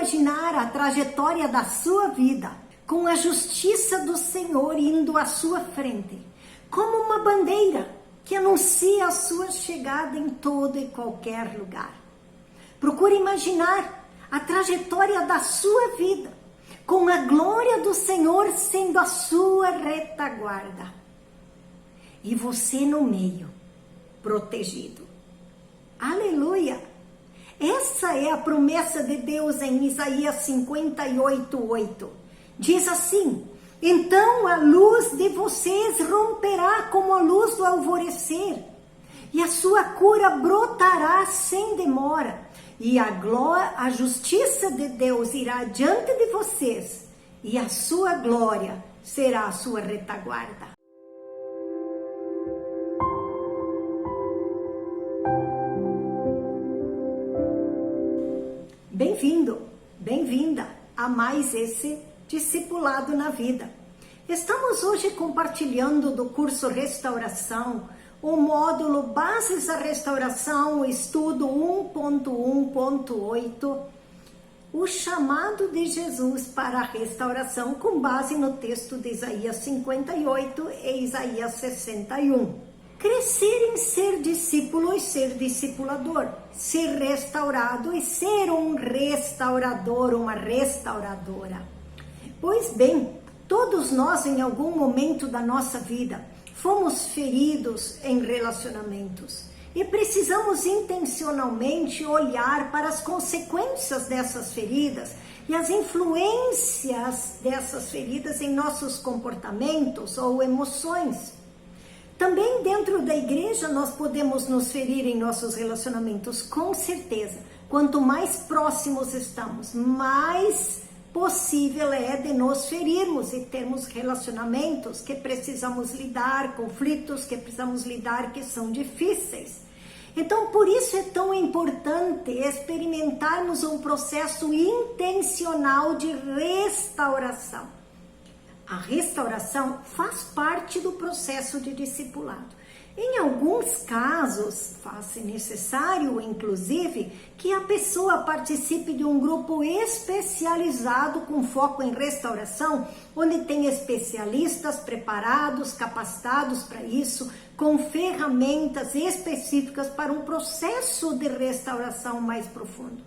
imaginar a trajetória da sua vida com a justiça do Senhor indo à sua frente, como uma bandeira que anuncia a sua chegada em todo e qualquer lugar. Procure imaginar a trajetória da sua vida, com a glória do Senhor sendo a sua retaguarda. E você no meio, protegido. Aleluia! Essa é a promessa de Deus em Isaías 58:8. Diz assim: então a luz de vocês romperá como a luz do alvorecer, e a sua cura brotará sem demora, e a justiça de Deus irá diante de vocês, e a sua glória será a sua retaguarda. Bem-vindo, bem-vinda a mais esse Discipulado na Vida. Estamos hoje compartilhando do curso Restauração, o módulo Bases da Restauração, o estudo 1.1.8, o chamado de Jesus para a restauração, com base no texto de Isaías 58 e Isaías 61. Crescer em ser discípulo e ser discipulador, ser restaurado e ser um restaurador, uma restauradora. Pois bem, todos nós em algum momento da nossa vida fomos feridos em relacionamentos e precisamos intencionalmente olhar para as consequências dessas feridas e as influências dessas feridas em nossos comportamentos ou emoções. Também dentro da igreja nós podemos nos ferir em nossos relacionamentos, com certeza. Quanto mais próximos estamos, mais possível é de nos ferirmos e termos relacionamentos que precisamos lidar, conflitos que precisamos lidar que são difíceis. Então, por isso é tão importante experimentarmos um processo intencional de restauração. A restauração faz parte do processo de discipulado. Em alguns casos, faz-se necessário, inclusive, que a pessoa participe de um grupo especializado com foco em restauração, onde tem especialistas preparados, capacitados para isso, com ferramentas específicas para um processo de restauração mais profundo.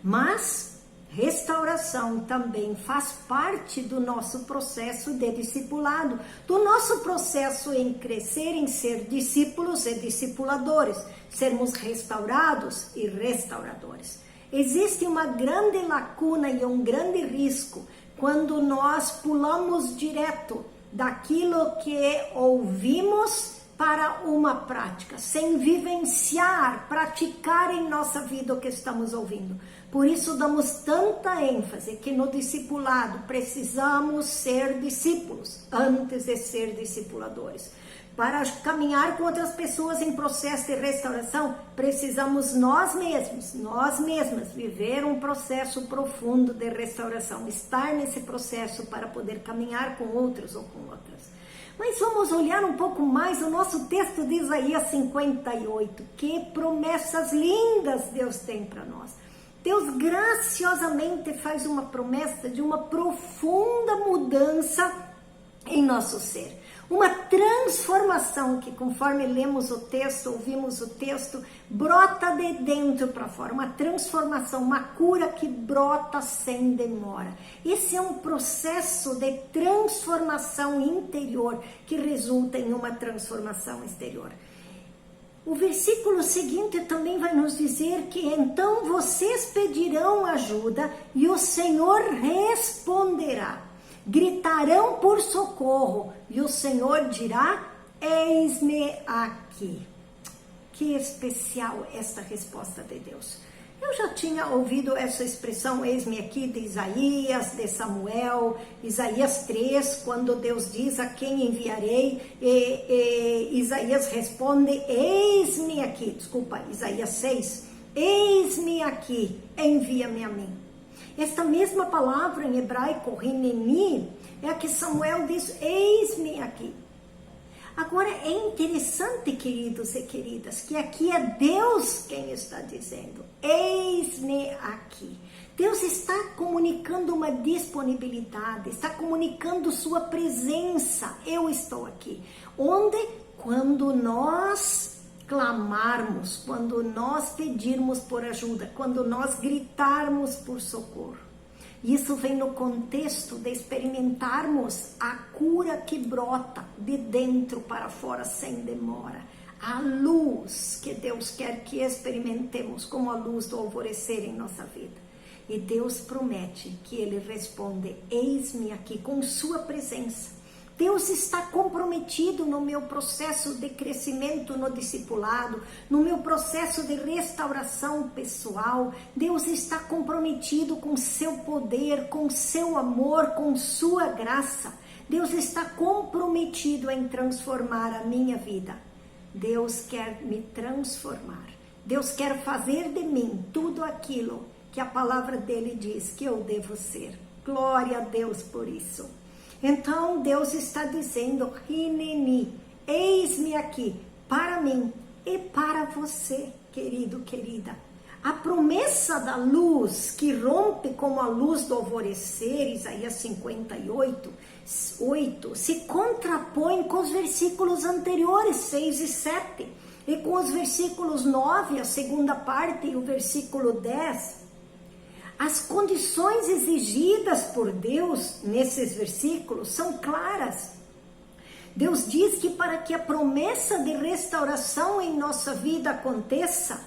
Mas restauração também faz parte do nosso processo de discipulado, do nosso processo em crescer, em ser discípulos e discipuladores, sermos restaurados e restauradores. Existe uma grande lacuna e um grande risco quando nós pulamos direto daquilo que ouvimos para uma prática, sem vivenciar, praticar em nossa vida o que estamos ouvindo. Por isso damos tanta ênfase que no discipulado precisamos ser discípulos antes de ser discipuladores. Para caminhar com outras pessoas em processo de restauração, precisamos nós mesmas, viver um processo profundo de restauração, estar nesse processo para poder caminhar com outros ou com outras. Mas vamos olhar um pouco mais o nosso texto de Isaías 58. Que promessas lindas Deus tem para nós. Deus graciosamente faz uma promessa de uma profunda mudança em nosso ser. Uma transformação que, conforme lemos o texto, ouvimos o texto, brota de dentro para fora. Uma transformação, uma cura que brota sem demora. Esse é um processo de transformação interior que resulta em uma transformação exterior. O versículo seguinte também vai nos dizer que então vocês pedirão ajuda e o Senhor responderá. Gritarão por socorro e o Senhor dirá: eis-me aqui. Que especial esta resposta de Deus. Eu já tinha ouvido essa expressão, eis-me aqui, de Isaías, de Samuel, Isaías 3, quando Deus diz: a quem enviarei? E Isaías responde: eis-me aqui. Desculpa, Isaías 6, eis-me aqui, envia-me a mim. Esta mesma palavra em hebraico, hineni, é a que Samuel diz: eis-me aqui. Agora é interessante, queridos e queridas, que aqui é Deus quem está dizendo: eis-me aqui. Deus está comunicando uma disponibilidade, está comunicando sua presença. Eu estou aqui. Onde? Quando nós clamarmos, quando nós pedirmos por ajuda, quando nós gritarmos por socorro. Isso vem no contexto de experimentarmos a cura que brota de dentro para fora sem demora. A luz que Deus quer que experimentemos como a luz do alvorecer em nossa vida. E Deus promete que Ele responde: eis-me aqui, com sua presença. Deus está comprometido no meu processo de crescimento no discipulado, no meu processo de restauração pessoal. Deus está comprometido com seu poder, com seu amor, com sua graça. Deus está comprometido em transformar a minha vida. Deus quer me transformar. Deus quer fazer de mim tudo aquilo que a palavra dele diz que eu devo ser. Glória a Deus por isso. Então Deus está dizendo: Hineni, eis-me aqui, para mim e para você, querido, querida. A promessa da luz que rompe como a luz do alvorecer, Isaías 58, 8, se contrapõe com os versículos anteriores, 6 e 7, e com os versículos 9, a segunda parte, e o versículo 10. As condições exigidas por Deus nesses versículos são claras. Deus diz que para que a promessa de restauração em nossa vida aconteça,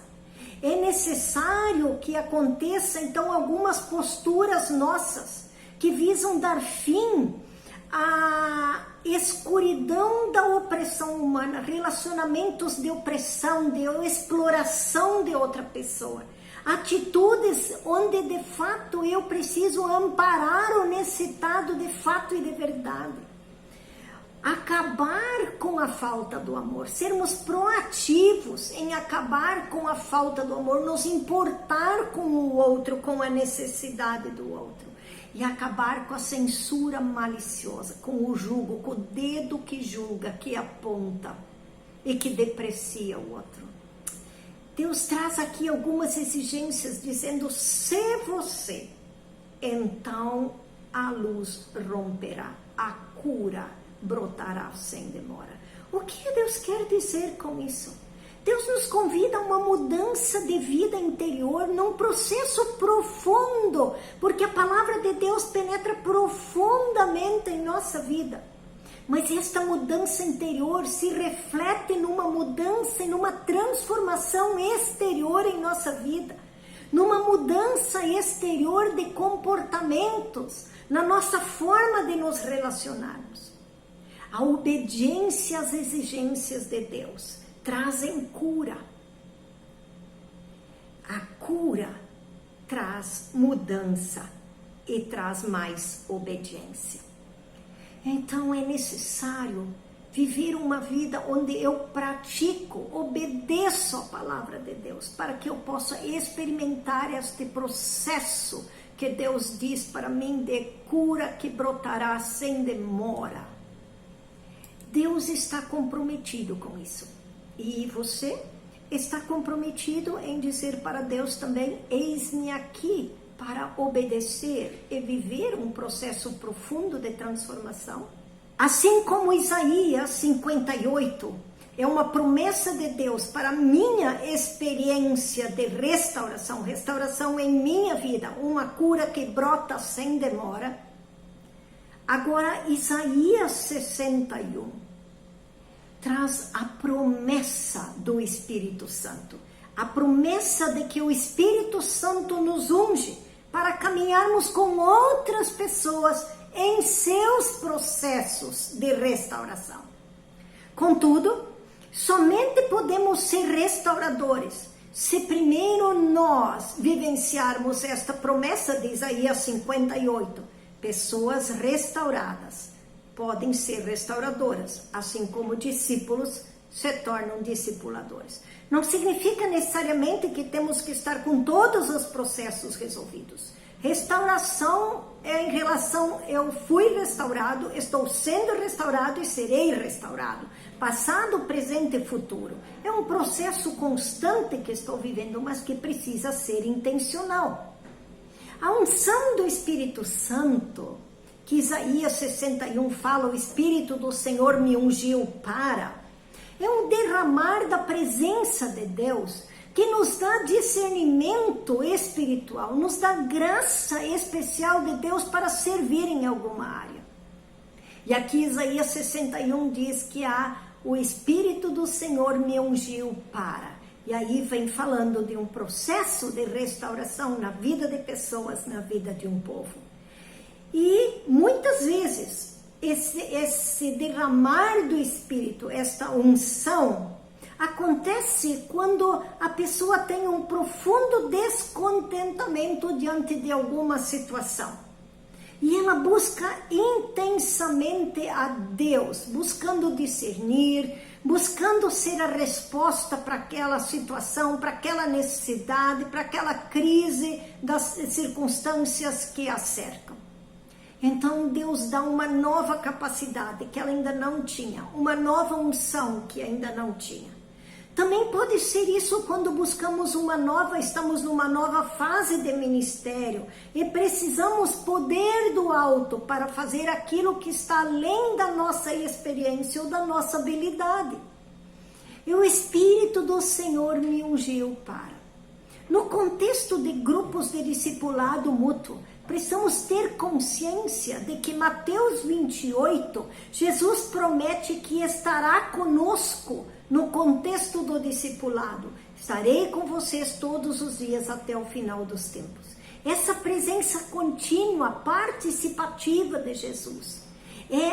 é necessário que aconteça então algumas posturas nossas que visam dar fim à escuridão da opressão humana, relacionamentos de opressão, de exploração de outra pessoa. Atitudes onde de fato eu preciso amparar o necessitado de fato e de verdade. Acabar com a falta do amor, sermos proativos em acabar com a falta do amor, nos importar com o outro, com a necessidade do outro. E acabar com a censura maliciosa, com o jugo, com o dedo que julga, que aponta e que deprecia o outro. Deus traz aqui algumas exigências, dizendo: se você, então a luz romperá, a cura brotará sem demora. O que Deus quer dizer com isso? Deus nos convida a uma mudança de vida interior, num processo profundo, porque a palavra de Deus penetra profundamente em nossa vida. Mas esta mudança interior se reflete numa mudança e numa transformação exterior em nossa vida. Numa mudança exterior de comportamentos, na nossa forma de nos relacionarmos. A obediência às exigências de Deus trazem cura. A cura traz mudança e traz mais obediência. Então é necessário viver uma vida onde eu pratico, obedeço a palavra de Deus, para que eu possa experimentar este processo que Deus diz para mim de cura que brotará sem demora. Deus está comprometido com isso. E você está comprometido em dizer para Deus também: eis-me aqui, para obedecer e viver um processo profundo de transformação? Assim como Isaías 58 é uma promessa de Deus para a minha experiência de restauração, restauração em minha vida, uma cura que brota sem demora. Agora Isaías 61 traz a promessa do Espírito Santo, a promessa de que o Espírito Santo nos unge para caminharmos com outras pessoas em seus processos de restauração. Contudo, somente podemos ser restauradores se primeiro nós vivenciarmos esta promessa de Isaías 58. Pessoas restauradas podem ser restauradoras, assim como discípulos se tornam discipuladores. Não significa necessariamente que temos que estar com todos os processos resolvidos. Restauração é em relação, eu fui restaurado, estou sendo restaurado e serei restaurado. passado, presente e futuro. É um processo constante que estou vivendo, mas que precisa ser intencional. A unção do Espírito Santo, que Isaías 61 fala, o Espírito do Senhor me ungiu para, é um derramar da presença de Deus, que nos dá discernimento espiritual, nos dá graça especial de Deus para servir em alguma área. E aqui Isaías 61 diz que o Espírito do Senhor me ungiu para. E aí vem falando de um processo de restauração na vida de pessoas, na vida de um povo. E muitas vezes esse derramar do Espírito, esta unção, acontece quando a pessoa tem um profundo descontentamento diante de alguma situação. E ela busca intensamente a Deus, buscando discernir, buscando ser a resposta para aquela situação, para aquela necessidade, para aquela crise das circunstâncias que a cercam. Então Deus dá uma nova capacidade que ela ainda não tinha, uma nova unção que ainda não tinha. Também pode ser isso quando estamos numa nova fase de ministério e precisamos poder do alto para fazer aquilo que está além da nossa experiência ou da nossa habilidade. E o Espírito do Senhor me ungiu para. No contexto de grupos de discipulado mútuo, precisamos ter consciência de que Mateus 28, Jesus promete que estará conosco no contexto do discipulado. Estarei com vocês todos os dias até o final dos tempos. Essa presença contínua, participativa de Jesus, é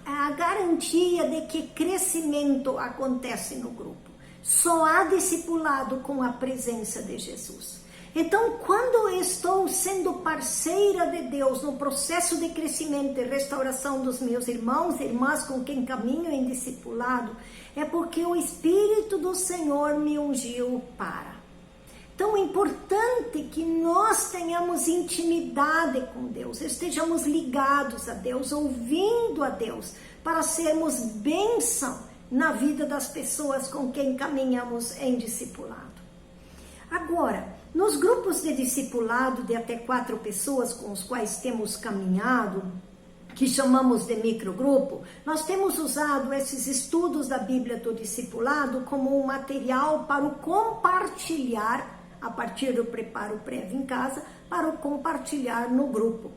a garantia de que crescimento acontece no grupo. Só há discipulado com a presença de Jesus. Então, quando eu estou sendo parceira de Deus no processo de crescimento e restauração dos meus irmãos e irmãs com quem caminho em discipulado, é porque o Espírito do Senhor me ungiu para. Então, é importante que nós tenhamos intimidade com Deus, estejamos ligados a Deus, ouvindo a Deus, para sermos bênção na vida das pessoas com quem caminhamos em discipulado. Agora, nos grupos de discipulado de até 4 pessoas com os quais temos caminhado, que chamamos de microgrupo, nós temos usado esses estudos da Bíblia do discipulado como um material para o compartilhar, a partir do preparo prévio em casa, para o compartilhar no grupo.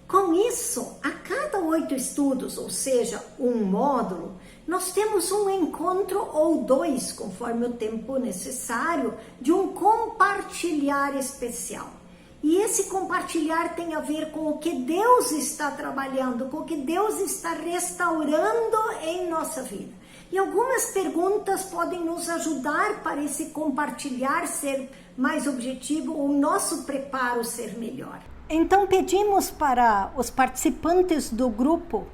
Com isso, a cada 8 estudos, ou seja, um módulo, nós temos um encontro ou 2, conforme o tempo necessário, de um compartilhar especial. E esse compartilhar tem a ver com o que Deus está trabalhando, com o que Deus está restaurando em nossa vida. E algumas perguntas podem nos ajudar para esse compartilhar ser mais objetivo, ou o nosso preparo ser melhor. Então pedimos para os participantes do grupo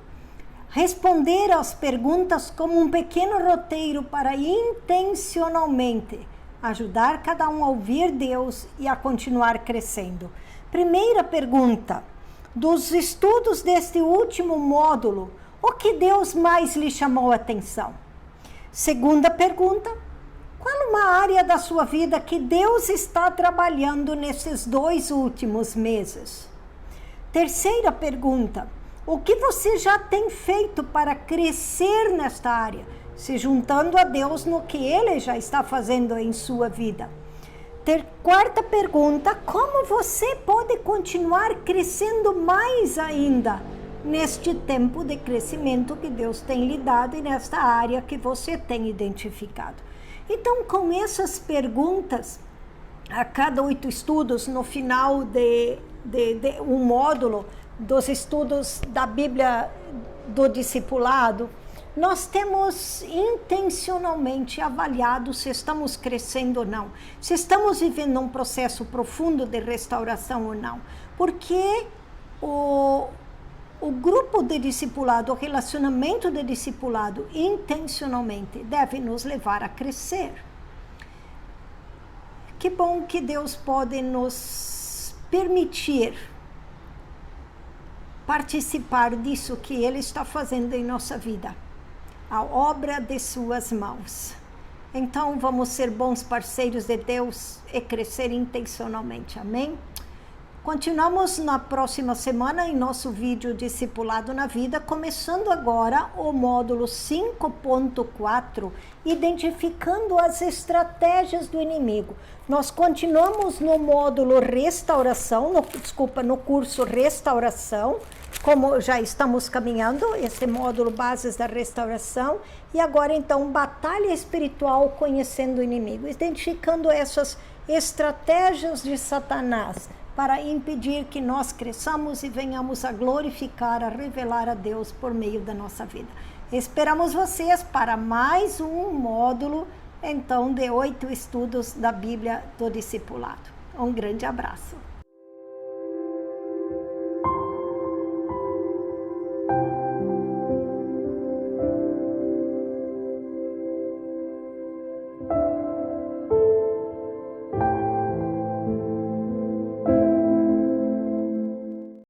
responder às perguntas como um pequeno roteiro para intencionalmente ajudar cada um a ouvir Deus e a continuar crescendo. Primeira pergunta: dos estudos deste último módulo, o que Deus mais lhe chamou a atenção? Segunda pergunta: qual uma área da sua vida que Deus está trabalhando nesses 2 últimos meses? Terceira pergunta: o que você já tem feito para crescer nesta área, se juntando a Deus no que Ele já está fazendo em sua vida? Quarta pergunta: como você pode continuar crescendo mais ainda neste tempo de crescimento que Deus tem lhe dado e nesta área que você tem identificado? Então, com essas perguntas, a cada 8 estudos, no final de um módulo dos estudos da Bíblia do discipulado, nós temos intencionalmente avaliado se estamos crescendo ou não, se estamos vivendo um processo profundo de restauração ou não, porque o grupo de discipulado, o relacionamento de discipulado intencionalmente deve nos levar a crescer. Que bom que Deus pode nos permitir participar disso que Ele está fazendo em nossa vida. a obra de suas mãos. Então, vamos ser bons parceiros de Deus e crescer intencionalmente. Amém? Continuamos na próxima semana em nosso vídeo Discipulado na Vida, começando agora o módulo 5.4, identificando as estratégias do inimigo. Nós continuamos no módulo Restauração, no curso Restauração, como já estamos caminhando, esse módulo Bases da Restauração, e agora então Batalha Espiritual conhecendo o inimigo, identificando essas estratégias de Satanás, para impedir que nós cresçamos e venhamos a glorificar, a revelar a Deus por meio da nossa vida. Esperamos vocês para mais um módulo, então, de 8 estudos da Bíblia do Discipulado. Um grande abraço.